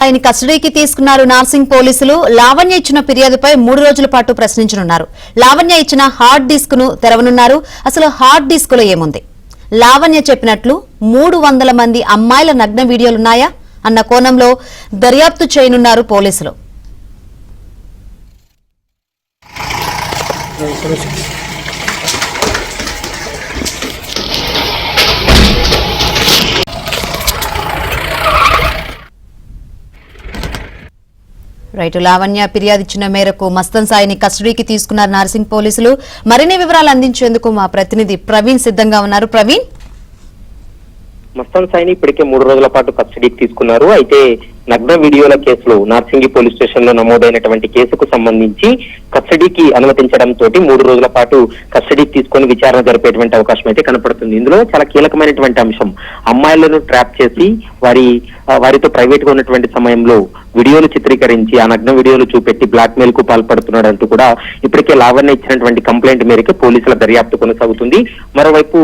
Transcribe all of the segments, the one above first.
ఆయన కస్టడీకి తీసుకున్నారు నార్సింగ్ పోలీసులు. లావణ్య ఇచ్చిన ఫిర్యాదుపై 3 రోజుల పాటు ప్రశ్నించనున్నారు. లావణ్య ఇచ్చిన హార్డ్ డిస్క్ ను తెరవనున్నారు. అసలు హార్డ్ డిస్క్ లో ఏముంది? లావణ్య చెప్పినట్లు 300 మంది అమ్మాయిల నగ్న వీడియోలున్నాయా అన్న కోణంలో దర్యాప్తు చేయనున్నారు పోలీసులు. రైట్, లావణ్య ఫిర్యాదు ఇచ్చిన మేరకు మస్తన్ సాయిని కస్టడీకి తీసుకున్నారు నార్సింగ్ పోలీసులు. మరిన్ని వివరాలు అందించేందుకు మా ప్రతినిధి ప్రవీణ్ సిద్ధంగా ఉన్నారు. ప్రవీణ్, మస్తన్ సాయిని ఇప్పటికే 3 రోజుల పాటు కస్టడీకి తీసుకున్నారు. అయితే నగ్న వీడియోల కేసులో నార్సింగి పోలీస్ స్టేషన్ లో నమోదైనటువంటి కేసుకు సంబంధించి కస్టడీకి అనుమతించడంతో 3 రోజుల పాటు కస్టడీకి తీసుకొని విచారణ జరిపేటువంటి అవకాశం అయితే కనపడుతుంది. ఇందులో చాలా కీలకమైనటువంటి అంశం, అమ్మాయిలను ట్రాప్ చేసి వారితో ప్రైవేట్ గా ఉన్నటువంటి సమయంలో వీడియోలు చిత్రీకరించి ఆ నగ్న వీడియోలు చూపెట్టి బ్లాక్ మెయిల్ కు పాల్పడుతున్నాడంటూ కూడా ఇప్పటికే లావణ్య ఇచ్చినటువంటి కంప్లైంట్ మేరకు పోలీసుల దర్యాప్తు కొనసాగుతుంది. మరోవైపు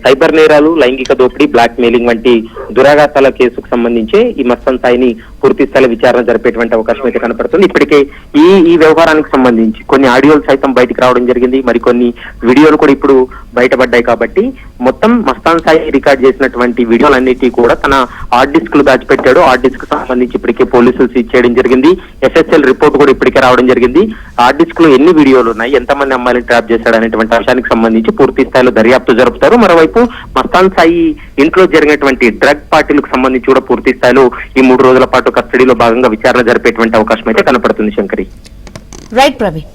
సైబర్ నేరాలు, లైంగిక దోపిడీ, బ్లాక్ మెయిలింగ్ వంటి దురాఘాతాల కేసుకు సంబంధించి ఈ మస్తన్ సాయిని పూర్తి స్థాయి విచారణ జరిపేటువంటి అవకాశం అయితే కనపడుతుంది. ఇప్పటికే ఈ వ్యవహారానికి సంబంధించి కొన్ని ఆడియోలు సైతం బయటకు రావడం జరిగింది, మరికొన్ని వీడియోలు కూడా ఇప్పుడు బయటపడ్డాయి. కాబట్టి మొత్తం మస్తాన్ సాయి రికార్డ్ చేసినటువంటి వీడియోలన్నిటి కూడా తన హార్డ్ డిస్క్ లు దాచిపెట్టాడు. హార్డ్ డిస్క్ సంబంధించి ఇప్పటికే పోలీసులు సీజ్ చేయడం జరిగింది. ఎస్ఎస్ఎల్ రిపోర్ట్ కూడా ఇప్పటికే రావడం జరిగింది. హార్డ్ డిస్క్ లో ఎన్ని వీడియోలు ఉన్నాయి, ఎంతమంది అమ్మాయిలను ట్రాప్ చేశాడు అనేటువంటి అంశానికి సంబంధించి పూర్తి స్థాయిలో దర్యాప్తు జరుపుతారు. మరోవైపు మస్తాన్ సాయి ఇంట్లో జరిగినటువంటి డ్రగ్ పార్టీలకు సంబంధించి కూడా పూర్తి స్థాయిలో ఈ 3 రోజుల పాటు కస్టడీలో భాగంగా విచారణ జరిపేటువంటి అవకాశం అయితే కనపడుతుంది. శంకరి. రైట్ ప్రవీణ్.